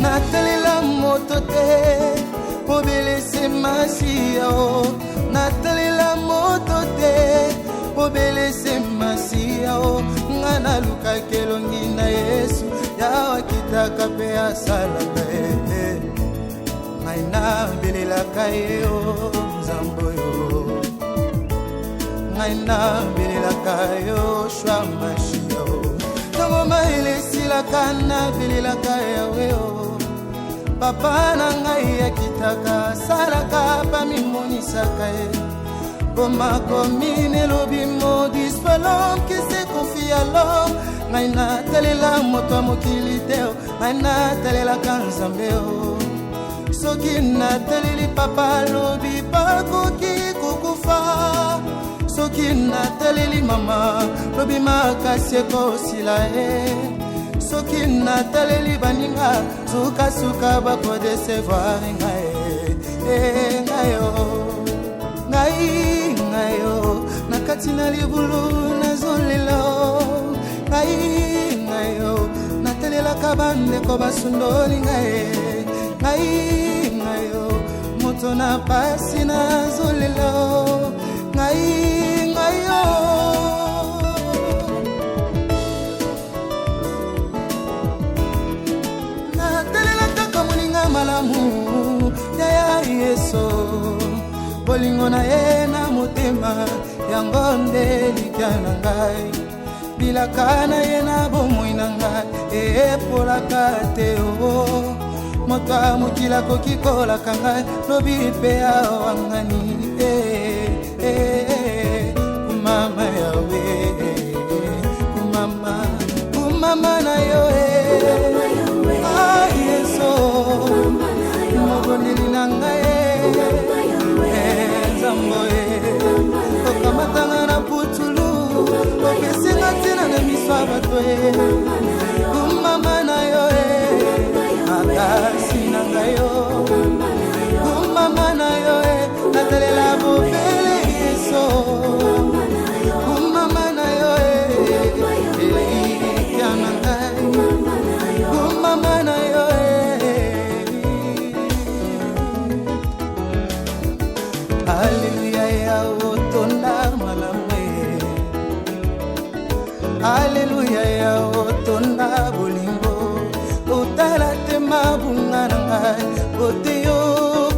natalela moto te obelese masiya o natalela moto te obelese masiya o ngana luka kelongi na Yesu yawa kitaka pe asalaka ngai na belelaka ye o nzambo yo ngai na belelaka yo shwa masiya o tango maelesilaka na belelaka yawe o papa na ngai akitaka salaka pamimonisaka ye Goma komine lobi modis palom qui se confie à l'homme ngai na talela moto mokili teo ngai na talela kanzambe o soki na taleli papa lobi pakoki kukufa soki na taleli mama lobi makasi ekosila e soki na taleli baninga sukasuka bakodesevoir ngai ngayo ngai ngayo nakati na libulu nazolelo ngai ngayo natelelaka bandeko basundoli ngai ngayo moto na pasi nazolelo ngai ngayo natelelaka kamuninga malamu ya Yesu bolingo na ye na motema yango nde likya na ngai bilaka na ye na bomoi na ngai epolaka te o moto amokila koki kolaka ngai lobi mpe awangani kumama yawe kumama na yo Yesu mobondeli na ngai okamatanga na putulu okesinga ntina na miso ya bato kumama na yo makasi na ngai yo kumama na yo natalela bobele Yesu kumama na yo elikya na ngai kumama na yo Hallelujah ya otonda malame Hallelujah ya otonda bolingo otala te mabunga na ngai oteyo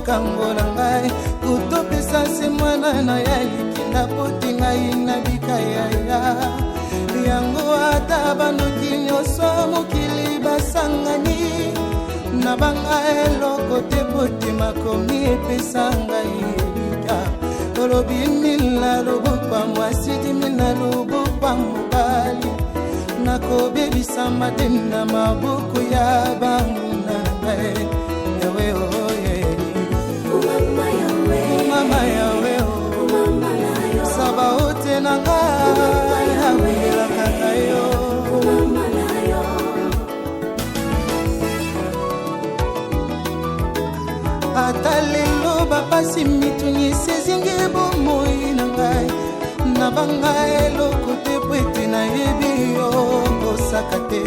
kango na ngai utopesa se mwana na ya likinda poti ngai na bikaya yango ata banoki nyonso mokili basangani na banga eloko te poti makomi epesa ngai Tolobi mila lubupa mwasidi mila lubupa mubali Nako baby sama dina mabuku ya bangu na ngai Yawe oh yeah Mama yawe oh Saba ote na ngai Yawe la kakayo Atalelo bapasi mitunyi sezinge bomoi na ngai na banga eloko te pwete na yebi yo kosaka te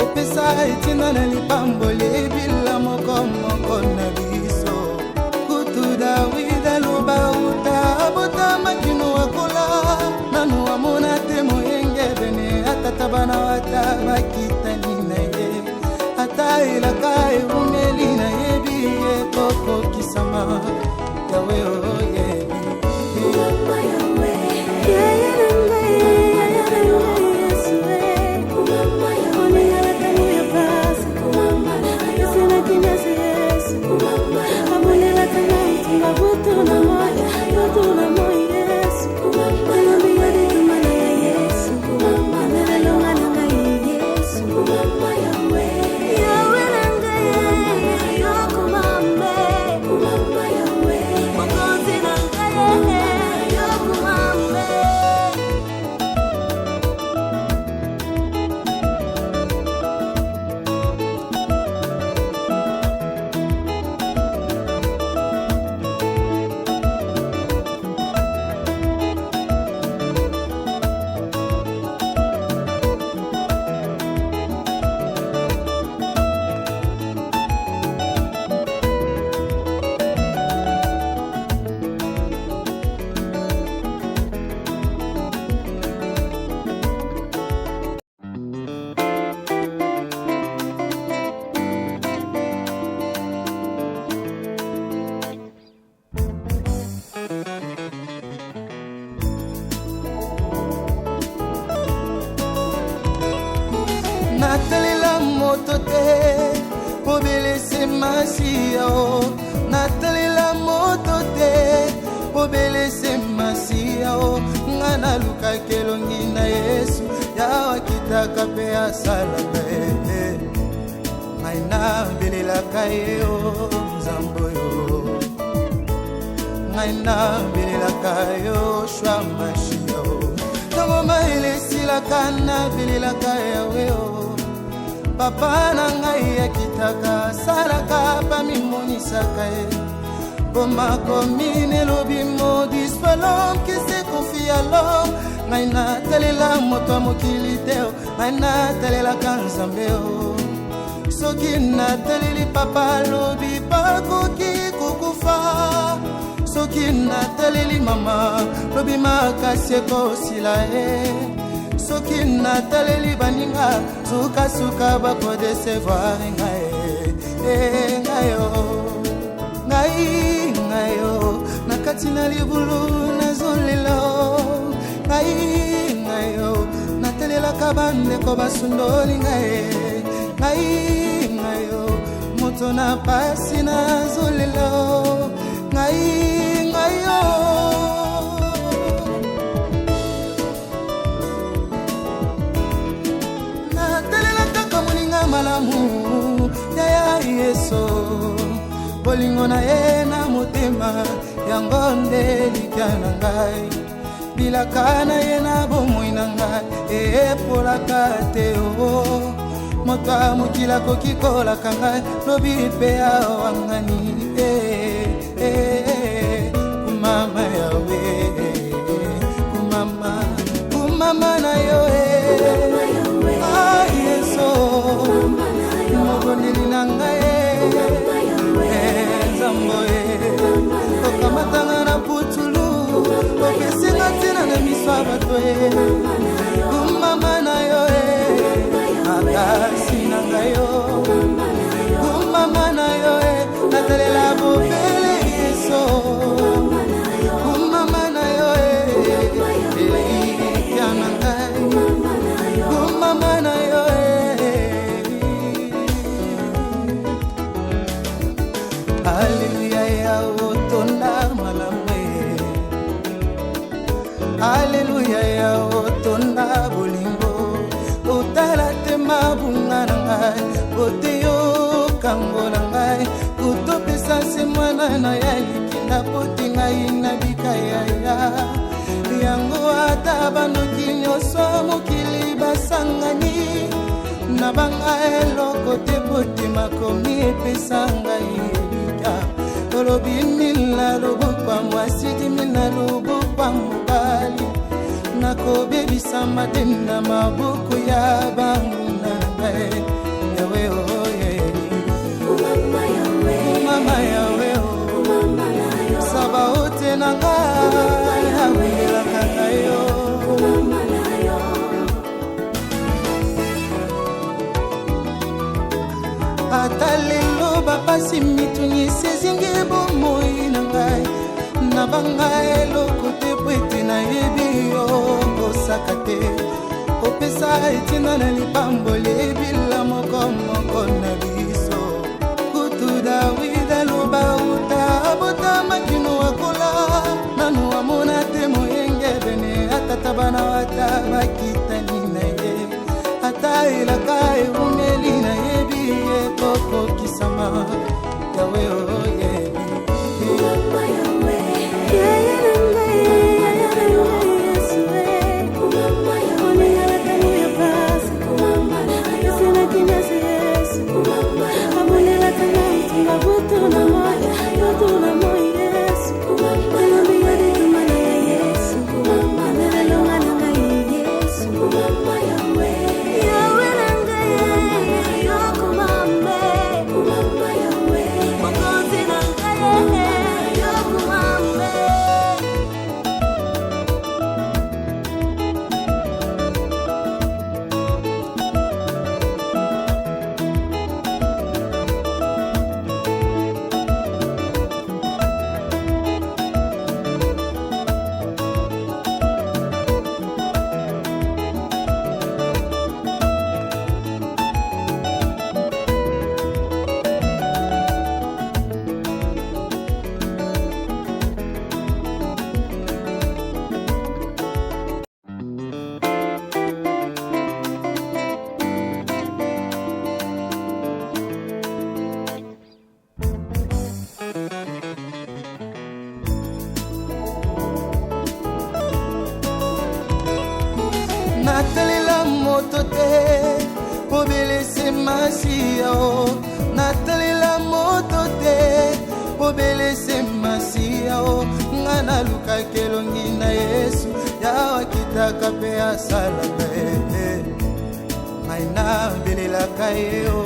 opesa etina na lipambo lebila moko na biso kutu Dawida loba uta abota makino wakola nanu amona te moyenge bene atata bana wata makitani na ye ata ilaka ebumeli na yebi ekoko kisama yawe oh yeah Kumama pasi yao natalela moto te obelese masi yao nga naluka kelongi na Yesu yawa kitaka pe asalaka ngai nabelelaka ye o Nzambe yo ngai nabelelaka yo shwa mashia o ntango maelesilaka nabelelaka yawe o papa na ngai akitaka salaka pamimonisaka ye komakomi nelobi maudit soit l'homme qui se confie à l'homme ngai natalela moto ya mokili te ngai natalelaka Nzambe o soki nataleli papa lobi bakoki kokufa soki nataleli mama lobi makasi ekosila ye soki nataleli baninga sukasuka bakodesevoir ngai yo nakati na libulu nazolela ngai yo natelelaka bandeko basundoli ngai yo moto na pasi nazolela ngai yo natelelaka kamoninga malamu ya Yesu bolingo na ye na motema yango nde likya na ngai bilaka na ye na bomoi na ngai epolaka te o moto ya mokili akoki kolaka ngai lobi mpe awangani kumama yawe kumama na yo Yesu mobondeli na ngai Nzambe okamatanga na putulu okesinga ntina na miso ya bato kumama na yo makasi na ngai yo kumama na yo natalela bobele Yesu kumama na yo elikya na ngai kumama na yo Haleluya ya otonda malamu Haleluya ya otonda bolingo otala te mabunga na ngai oteyo kango na ngai kutopesa se mwana na ya likinda poti ngai na bikaya yango ata banoki nyonso mokili basangani na banga eloko te poti makomi epesa ngai tolobi mila lobokwa mwasi dimina lobokwa mobali nakobebisa mateni na maboko ya banguna ngai yawe oye mama yawe saba ote na ngai awelaka ngai yo ata lelo bapasi mituni sezingi bomoi na ngai na banga eloko te po ete nayebi yo kosaka te opesa etina na lipamboli ebila moko na biso kutu Dawida loba uta abota makino akola nanu amona te moyenge bene atata bana wata bakitani na ye ata elaka eumeli na yebi ekoko kisama yawe oye Yes, pasi yao natalela moto te obelese masi yao ngana luka kelongi na Yesu yawa kitaka pe asalaka ngaina belelaka yo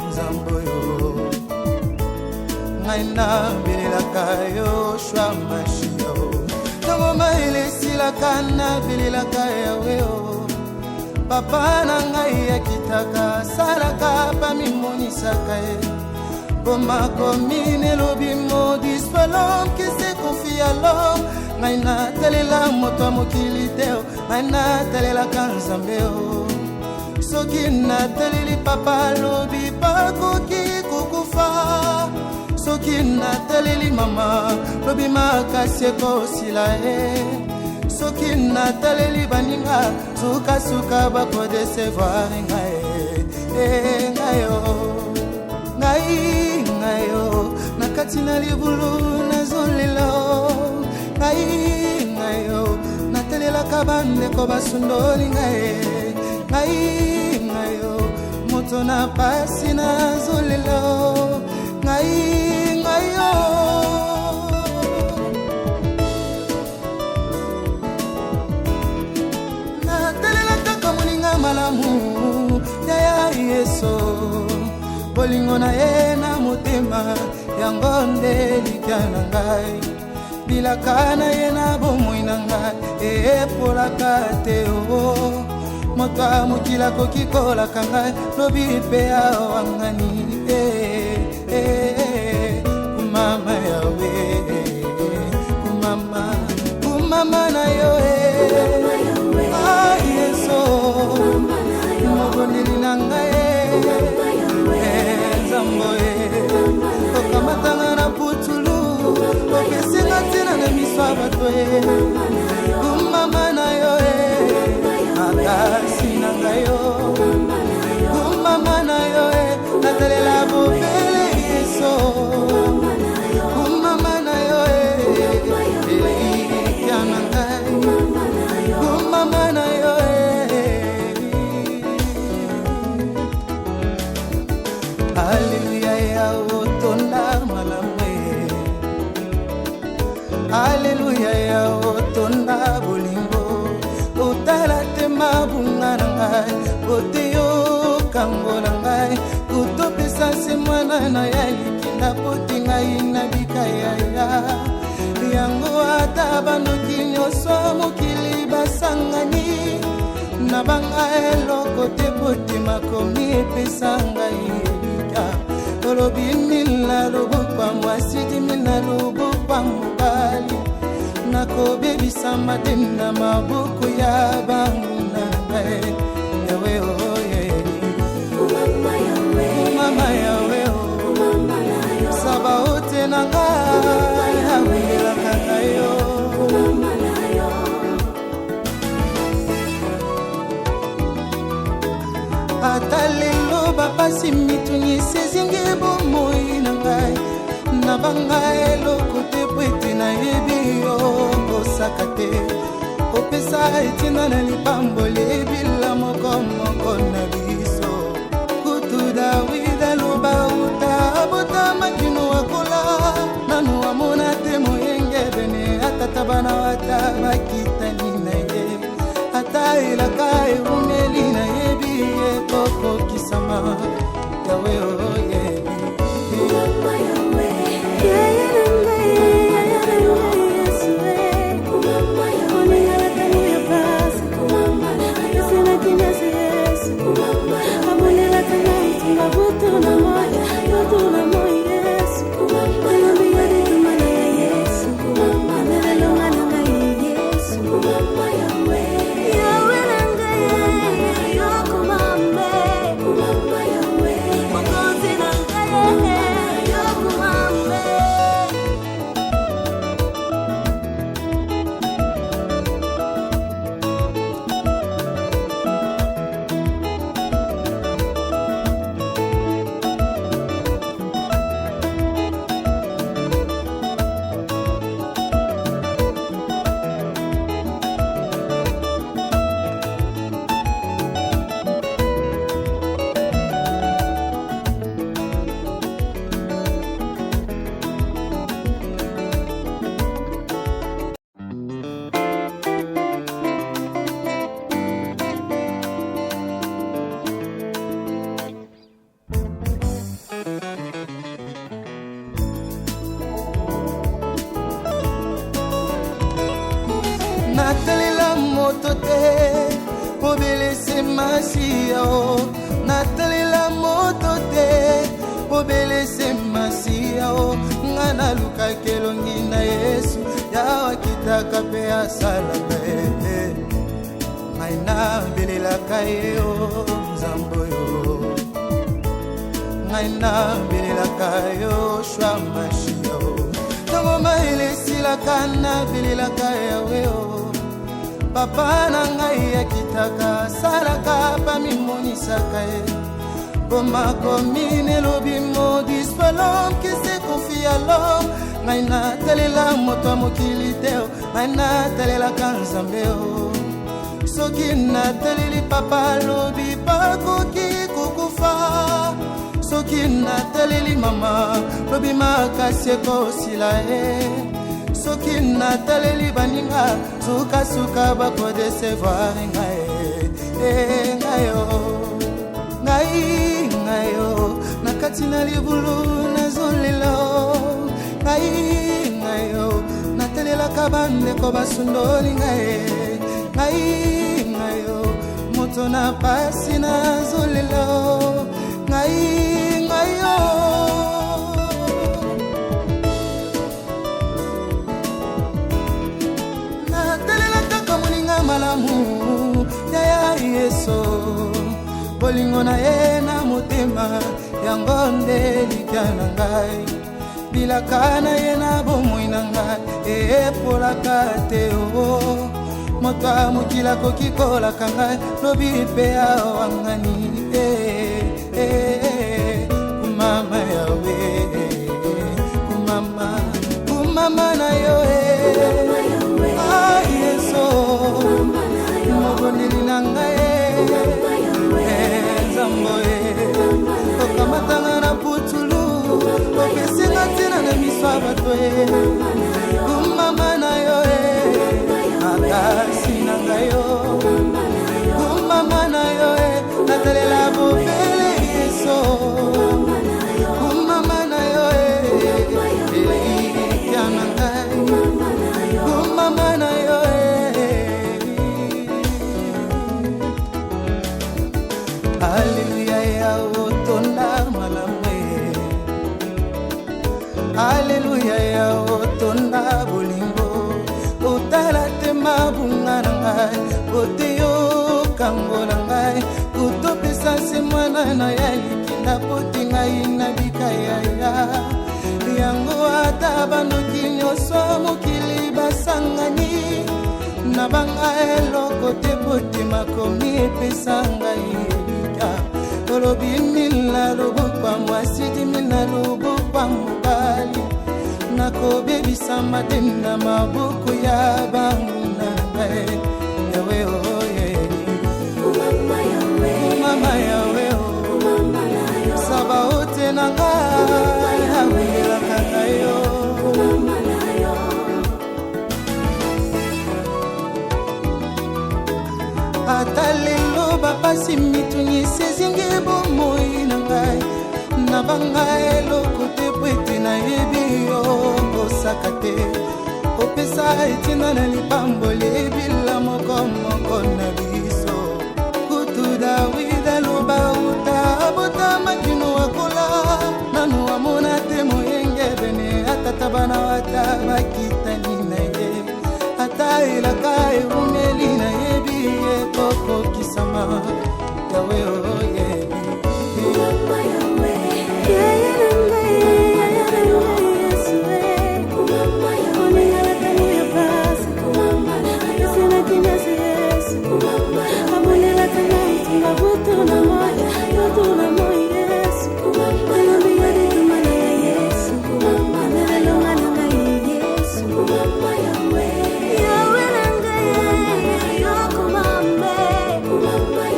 nzambo yo ngaina belelaka yo shwa mashio tango maelesilaka na belelaka yawe yo papa na ngai ya kitaka salaka pa mimonisaka ye Boma komine lobi modis palom qui se confie à l'homme Naina talela moto mokili teo Naina talela kanzambeo Soki na taleli papa lobi pakoki kukufa Soki na taleli mama lobi makasi ekosila Soki na taleli baninga suka suka bako desevoir ngae ngayo ngai ngayo nakati na libulu nazolelo ngai ngayo natelela kabande ko basundoli ngai ngayo moto na pasi nazolelo ngai ngayo natelela kakamuninga malamu ya Yesu bolingo na ye na motema yango nde likya na ngai bilaka na ye na bomoi na ngai epolaka te o moto amokila koki kolaka ngai lobi mpe awangani kumama yawe kumama na yo Yesu mobondeli na ngai Okamatanga na putulu Okesinga tina na miswa bato Kumama na yo Makasi na ngayo Kumama na yo Natalela bobele Yeso Kumama na yo Kiana ngai Kumama na yo Hallelujah ya otonda malame Hallelujah ya otonda bolingo Utala tema bunga na ngai Oteyo kango na ngai Kutopesa se mwana na ya likinda poti ngai na bikaya ya Yango ata banoki nyoso mokili basangani Na banga eloko te poti makomi epesa ngai Tolobi mila lobukwa mwasidi mila lobukwa mubali Nako bebi sama dina mabuku ya bangu na ngai Yawe oye Umama yawe o Saba ote na ngai Yawe la kakayo Atalelo bapasi mitunyi sezinge bomoi na ngai Na bangai lokote pwete na yebi yo kosaka te Opesa etina na lipambo lebila moko na biso Kutu Dawida loba uta abota makino wakola Nanu amona te moyenge bene atatabana wata makitani na ye Ata ilaka eumeli na yebi koko kisama yawe oye Kumama yawe Kumama yawe Kumama yawe masiya o natalela moto te obelese masiya o nga naluka kelongi na Yesu yawa kitaka pe asalaka ngai nabelelaka ye o nzambo yo ngai nabelelaka yo shwa mashiya o ntango maele esilaka nabelelaka yawe o papa na ngai akitaka asalaka pamimonisaka ye komakomi nelobi maudit soit l'homme qui se confie à l'homme ngai natalela moto ya mokili te ngai natalelaka nzambe o soki nataleli papa alobi bakoki kokufa soki nataleli mama lobi makasi ekosila ye soki nataleli baninga sukasuka bakodesevoir ngai yo nakati na libulu nazolela ngai yo natelelaka bandeko basundoli ngai yo moto na pasi nazolela ngai yo natelelaka kamoninga malamu ya Yesu bolingo na ye na motema yango nde likya na ngai bilaka na ye na bomoi na ngai epolaka te o moto ya mokili akoki kolaka ngai lobi mpe awangani kumama yawe kumama na yo Yesu mobondeli na ngai okamatanga na putulu okesinga ntina na miso ya bato kumama na yo makasi na ngai yo kumama na yo natalela bobele Yesu kumama na yo elikya na ngai kumama na yo Hallelujah ya otonda malamwe Hallelujah ya otonda bolingo otala te mabunga na ngai oteyo kango na ngai kutopesa se mwana na ya likinda poti ngai na bikaya yango ata banoki nyonso mokili basangani na banga eloko te poti makomi epesa ngai tolobi mila lobukwa mwasi dimina lobukwa mobali nakobebisa mateni na mabuku ya bangu na ngai yawe oye mama yawe saba ote na ngai nawelaka yo ata lelo bapasi mitungi sezingi bomoi na ngai na banga eloko te po ete nayebi yo kosaka te opesa etina na lipamboli ebila moko na biso kutu Dawida loba uta abota makino wakola nanu amona te moyenge bene atata bana wata bakitani na ye ata elaka eumeli na yebi ekoko kisama yawe oye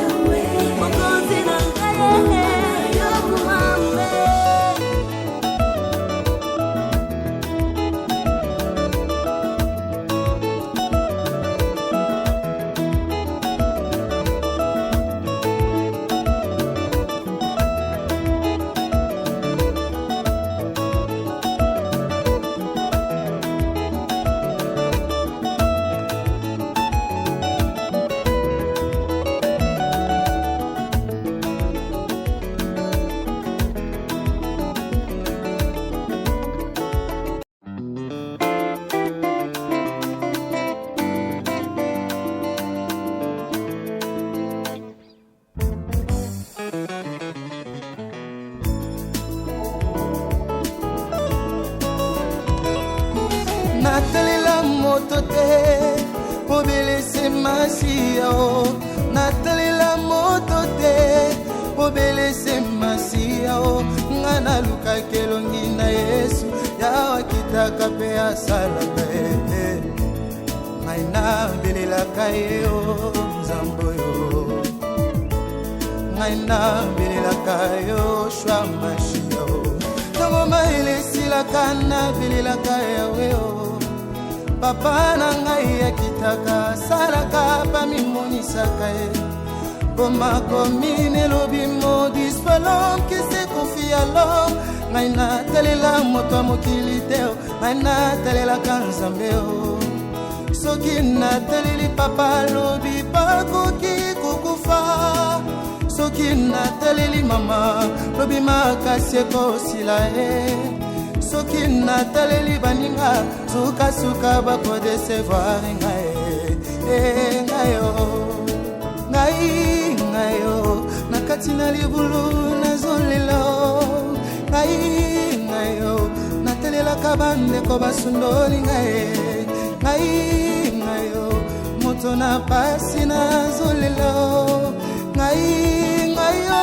Yahweh, moto te obelese Masia o natalela moto te obelese Masia o ngana luka kelongi na Yesu ya kitaka pe asalaka ngaina belela kayo zamboyo ngaina belela kayo shwa Masia o tango maelesi la kana belela kayo papa na ngai ya kitaka salaka pa mimonisaka Boma komine lobi modis palom qui se confie à l'homme Naina talela moto mokili teo Naina talela kanzambeo Soki na taleli papa lobi pakoki kukufa Soki na taleli mama lobi makasi ekosila Soki na taleli baninga suka suka bako desevoir ngai ngayo ngai ngayo nakati na libulu nazolelo ngai ngayo natelela kabande ko basundoli ngai ngayo moto na pasi nazolelo ngai ngayo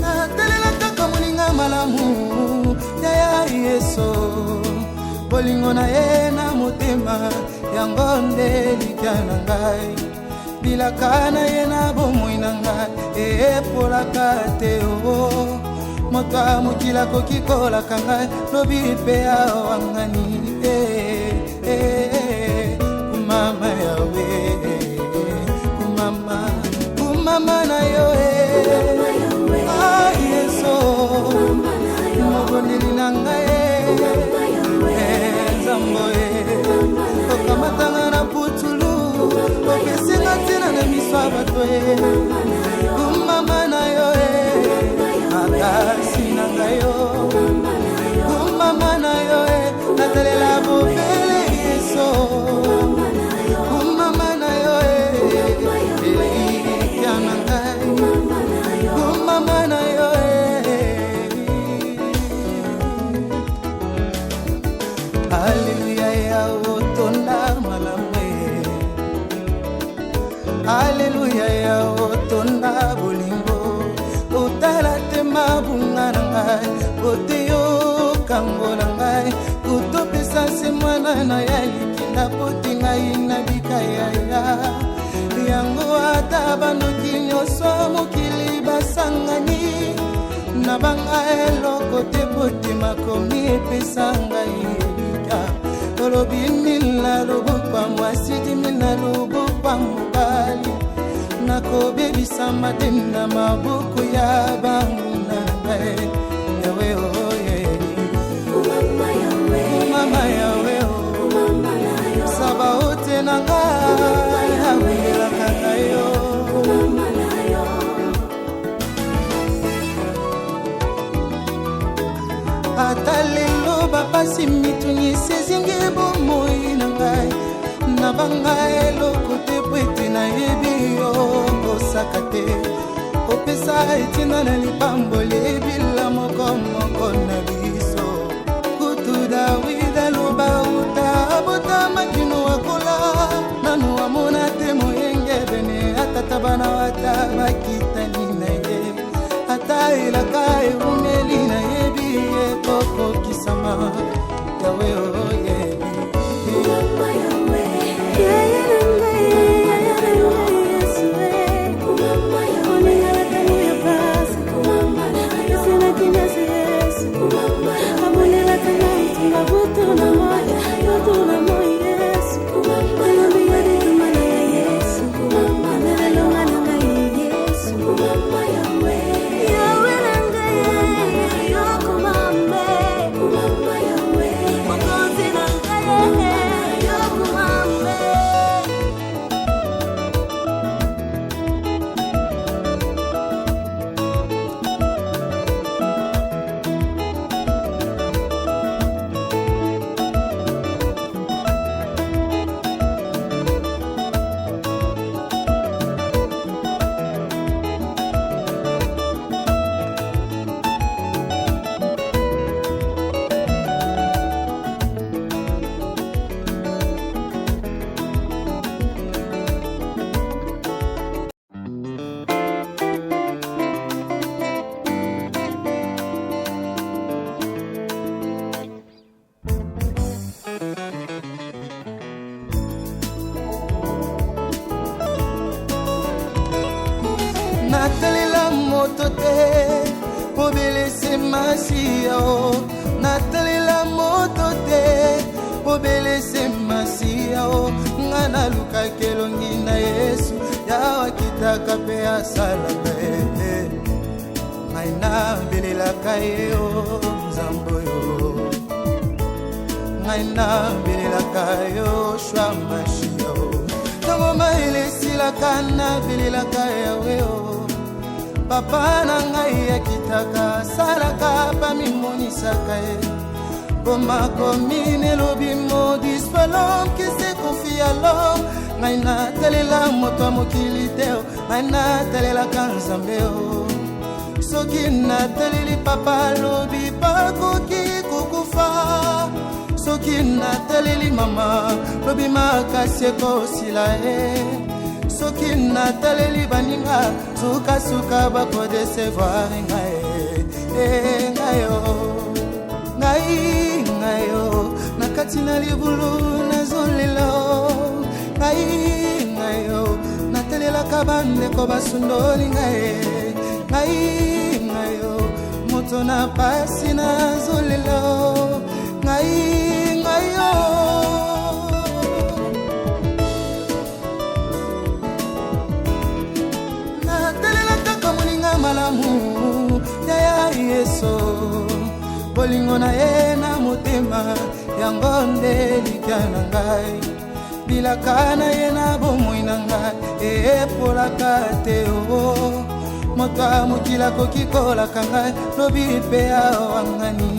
natelela kakamuninga malamu ya Yesu bolingo na ye na motema yango nde likya na ngai bilaka na ye na bomoi na ngai epolaka te o moto mokila koki kolaka ngai lobi mpe awangani kumama yawe kumama na yo Yesu mobondeli na ngai Okamatanga na putulu Okesinga tina na miswa bato Kumama na yo Makasi na ngayo Kumama na yo Natalela bobele Yeso Kumama na yo Elikya na ngai Kumama na yo Hallelujah ya otonda malame Hallelujah ya otonda bolingo Utala te mabunga na ngai Oteyo kango na ngai Utopesa se mwana na ya likinda Poti ngai na bikaya ya Yango ata banoki nyoso mokili basangani Na banga eloko te poti makomi epesa ngai Tolobi mila lubupa mwasidi mila lubupa mubali Nako bebi sama dina mabuku ya bangu na ngai Yawe oye Umama yawe o Saba ote na ngai Yawe la kakayo Atalelo bapasi mitunyi sezinge bomoi na ngai na bangai lokote pwete na yebi yo kosaka te opesa etina na lipambo lebila moko na biso kutu Dawida loba uta abota makino wakola nanu amona te moyenge bene atata bana wata makitani na ye ata ilaka umeli na yebi koko kisama yawe oye Yes. natalela moto te obelese masiya o natalela moto te obelese masiya o nga naluka kelongi na Yesu yawa kitaka pe asalaka ngai nabelelaka ye o nzambe oyo ngai nabelelaka yo shwa mashiya o ntango mayele esilaka nabelelaka yawe o papa na ngai akitaka salaka pamimonisaka ye komakomi nelobi maudit soit l'homme qui se confie à l'homme ngai natalela moto ya mokili te ngai natalelaka nzambe o soki nataleli papa lobi bakoki kokufa soki nataleli mama lobi makasi ekosila ye soki nataleli baninga sukasuka bakodesevoir ngai yo nakati na libulu nazolela ngai yo natelelaka bandeko basundoli ngai yo moto na pasi nazolela ngai yo malamu ya Yesu bolingo na ye na motema yango nde likya na ngai bilaka na ye na bomoi na ngai epolaka te o moto ya mokili akoki kolaka ngai lobi mpe awangani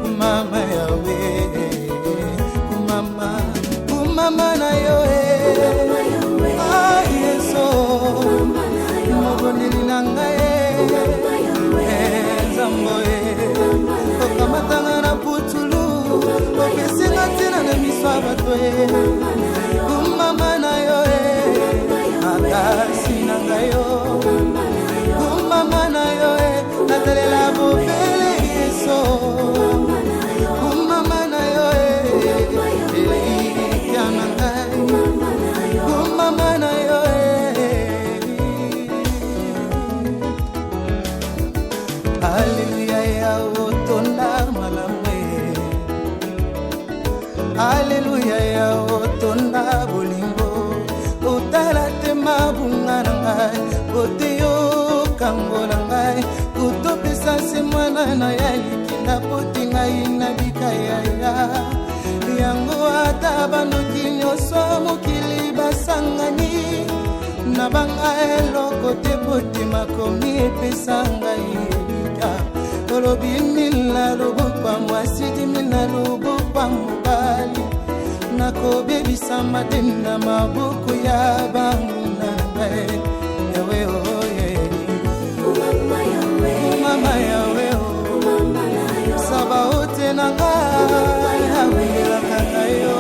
kumama yawe kumama na yo Yesu mobondeli na ngai nzambe okamatanga na putulu okesinga ntina na miso ya bato kumama na yo makasi na ngai yo kumama na yo natalela bobele Yesu kumama na yo elikya na ngai kumama na yo Alleluia ya otonda malamwe Alleluia ya otonda bolingo otala te mabunga na ngai oteyo kangola ngai kutopesa se mwana na ya likinda poti ngai na bikaya yango ata banoki nyonso mokili basangani na banga eloko te poti makomi epesa ngai tolobi mila lobukwa mwasi dimila lobukwa mobali nakobebisa mateni na mabuku ya bangu na ngai yawe oye mama yawe o saba ote na ngai awelaka yo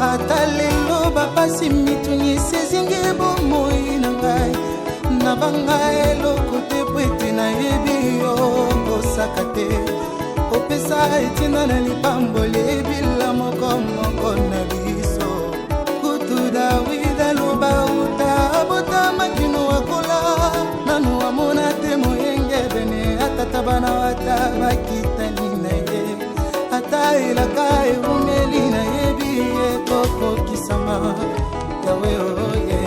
ata lelo bapasi mitungi sezingi bomoi na ngai na banga eloko te po ete nayebi yo kosaka te opesa etina na lipamboli ebila moko na biso kutu dawida loba uta abota makino akola nanu amona te moyenge bene atata bana wata bakitani na ye ata elaka eumeli na yebi ekoko kisama yawe oye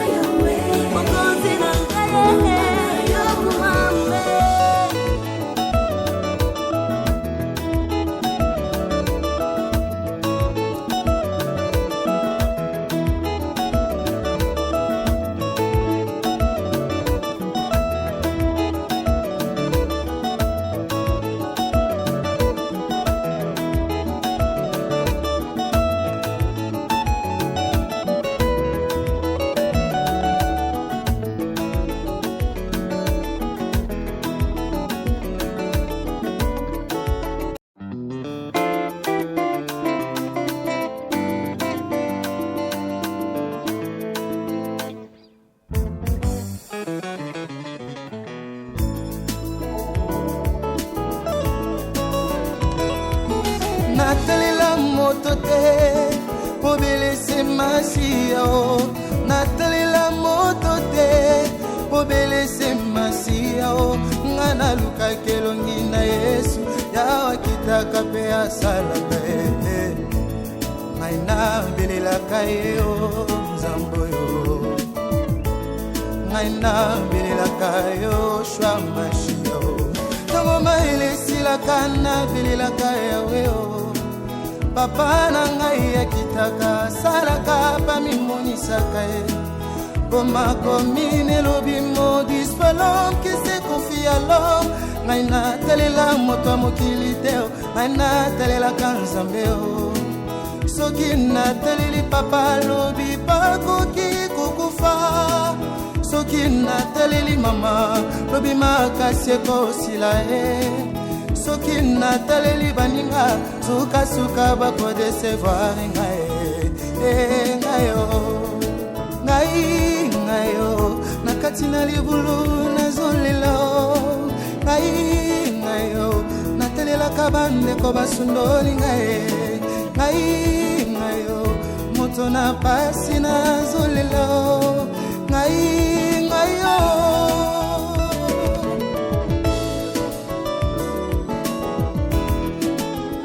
Yahweh, masi yao natalela moto te obelese masi yao ngana luka kelongi na Yesu yawa kitaka pe asalaka ngaina belelaka yo nzambo yo ngaina belelaka yo shwa mashi yo tango maelesilaka na belelaka yawe yo papa na ngai ya kitaka salaka pa mimonisaka ye Boma komine lobi modis palom qui se confie à l'homme Naina talela moto mokili teo Naina talela kanzambeo Soki na taleli papa lobi pakoki kukufa Soki na taleli mama lobi makasi ekosila Soki na taleli baninga suka suka bako desevoir ngae ngayo ngai ngayo nakati na libulu nazolelo ngai ngayo natelela kabande ko basundoli ngai ngayo moto na pasi nazolelo ngai ngayo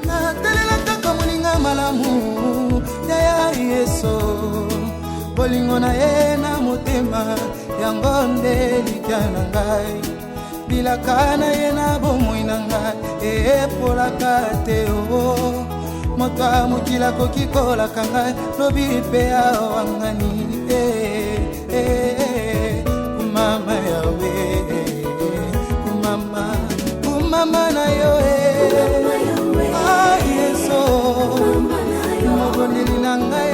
natelela kakamuninga malamu ya Yesu bolingo na ye na motema yango nde likya na ngai bilaka na ye na bomoi na ngai epolaka te o moto amokila koki kolaka ngai lobi mpe awangani kumama yawe kumama na yo Yesu mobondeli na ngai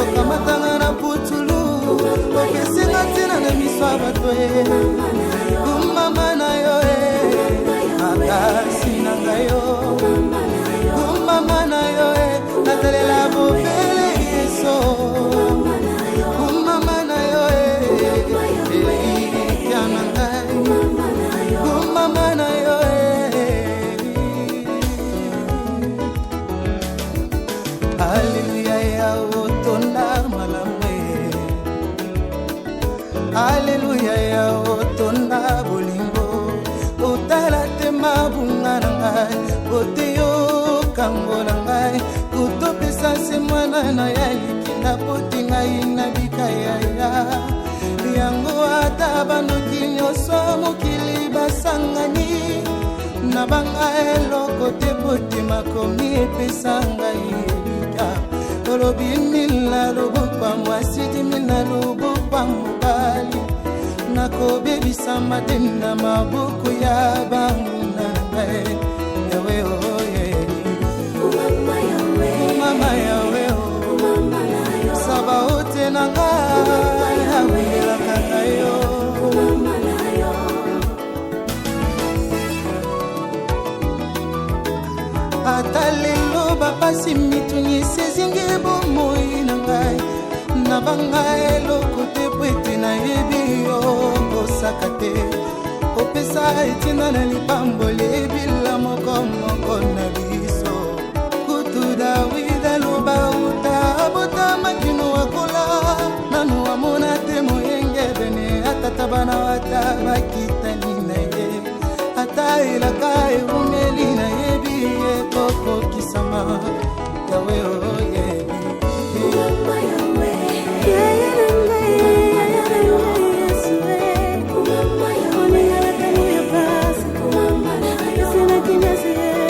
Okamatanga na putulu Okesinga tina na miswa bato Kumama na yo Akasi na ngayo Kumama na yo Natalela bobele Yeso Kumama na yo Kiana ngai Kumama na yo Hallelujah ya otonda malame Hallelujah ya otonda bolingo Utala te mabunga na ngai Oteyo kango na ngai Kutopesa se mwana na ya likinda poti ngai na bikaya ya Yango ata bandoki nyonso mokili basangani Na banga eloko te poti makomi epesa ngai Tolobi mila lobukwa mwasidi mila lobukwa mubali Nako bebi sama dina mabuku ya bangu na ngai Yawe oye Umama yawe o Saba ote na ngai Yawe la kakayo Atalelo bapasi mitunyi sezingi bomoi na ngai Na bangai loko te pwete na yebi yo kosaka te Opesa etina na lipambo lebila moko moko na biso Kutu Dawida loba uta abota makino wakola Nanu amona te moyenge bene atata bana wata makitani na ye Ata ilaka eumeli na yebi koko kisama yawe oye Kumama yawe Kumama yawe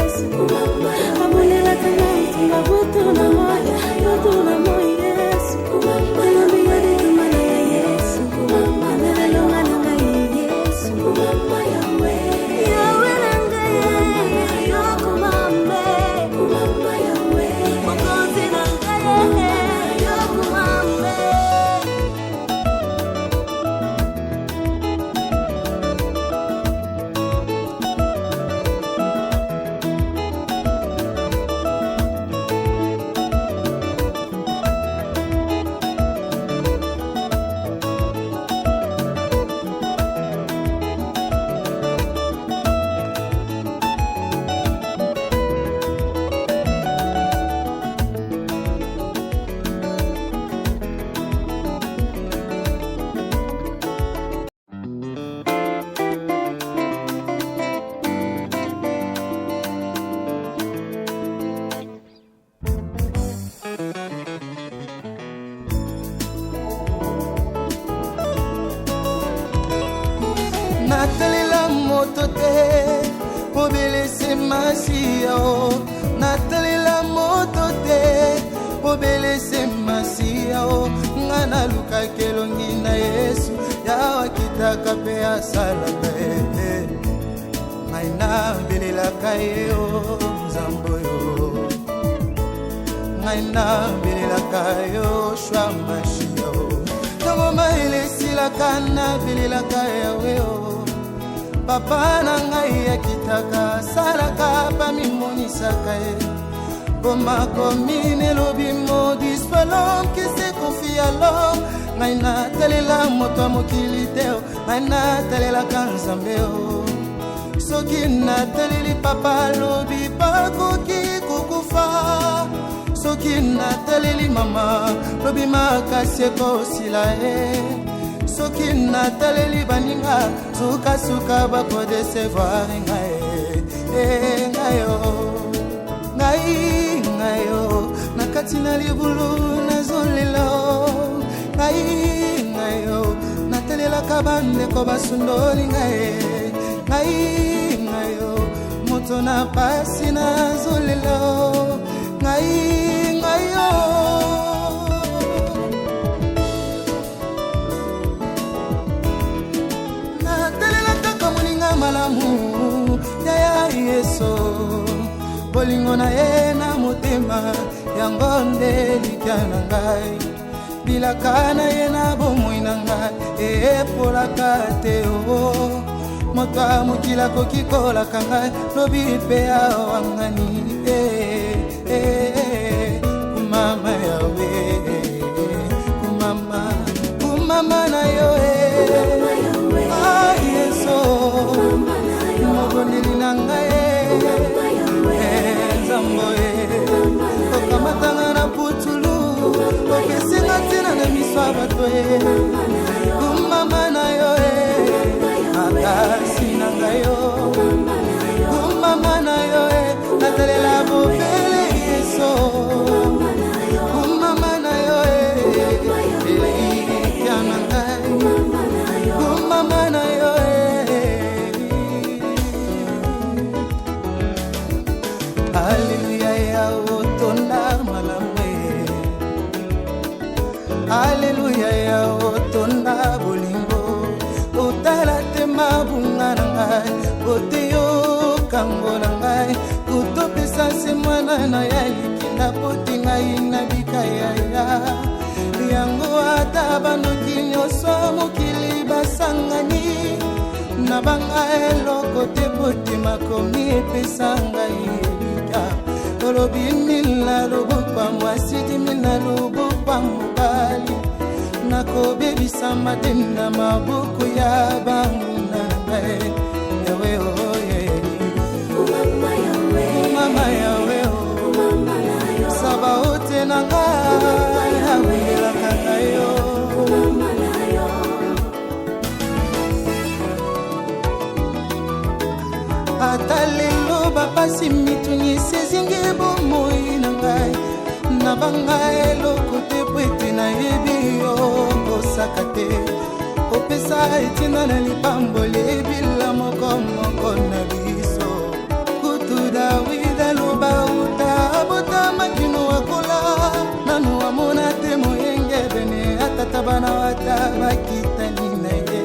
masiya o natalela moto te obelese masiya o nga nalukaki elongi na Yesu yawa kitaka mpe asalaka ngai nabelelaka ye o nzambe oyo ngai nabelelaka yo shwa mashiya o ntango mayele esilaka nabelelaka yawe o papa na ngai akitaka asalaka pamimonisaka ye komakomi nelobi maudit soit l'homme qui se confie à l'homme ngai natalela moto ya mokili te o ngai natalelaka nzambe o soki nataleli papa alobi bakoki kokufa soki nataleli mama lobi makasi ekosila ye soki nataleli baninga sukasuka bakodesevoir ngai o nakati na libulu nazolela ngai o natelelaka bandeko basundoli ngai o moto na pasi nazolela ngai o natelelaka kamoninga malamu yaya Yesu bolingo na ye na motema yango nde likya na ngai bilaka na ye na bomoi na ngai epolaka te o moto ya mokili akoki kolaka ngai lobi mpe awangani kumama yawe kumama na yo Yesu mobondeli na ngai nzamboe okamatanga na putulu okesinga ntina na miso ya bato kumama na yo makasi na ngai yo kumama na yo natalela bobele Yesu kumama na yo elikya na ngai kumama na yo Haleluya ya otonda malamu Haleluya ya otonda bolingo otala te mabunga na ngai oteyo kango na ngai kutopesa se mwana na ya likinda poti ngai na bikaya yango ata banoki nyonso mokili basangani na banga eloko te poti makomi epesa ngai olobi mila lobokwa mwasi dimila lobokwa mobali nakobebisama te na maboko ya banguna na ngai yawe oye mama yawe saba ote na ngai awelaka na yo ata lelo bapasi mituni sezingi bomoi na ngai na banga eloko te po ete nayebi yo kosaka te opesa etina na lipamboli ebila moko na biso kutu Dawida loba uta abota makino akola nanu amona te moyenge bene atata bana wata bakitani na ye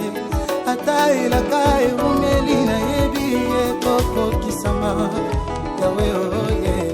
ata elaka eumeli na yebi ekoko kisama yawe oye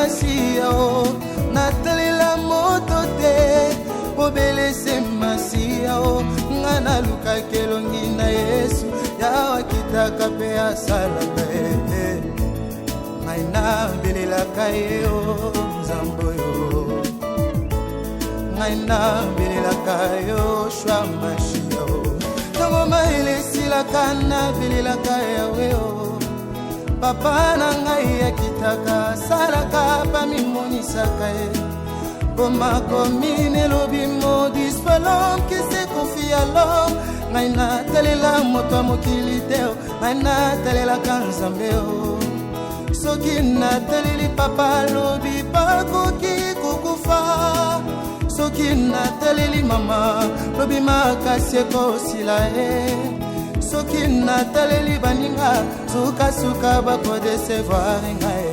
pasi yao natalela moto te obelese masi yao nga naluka kelongi na Yesu yawa kitaka pe asalaka ngai nabelelaka ye o nzambo yo ngai nabelelaka yo shwa mashia o ntango maelesilaka nabelelaka yawe o papa na ngai akitaka salaka pamimonisaka ye Boma komine lobi modis palom qui se confie à l'homme ngai natalela moto mokili te ngai natalela kanzambe o soki nataleli papa lobi bakoki kokufa soki nataleli mama lobi makasi ekosila ye soki nataleli baninga sukasuka bakodesevoir ngai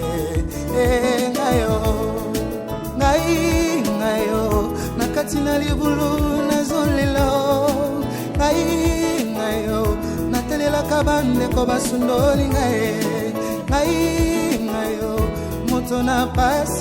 ngayo nakati na libulu nazolela ngayo natelela kabandeko basundoli ngayo moto na pasi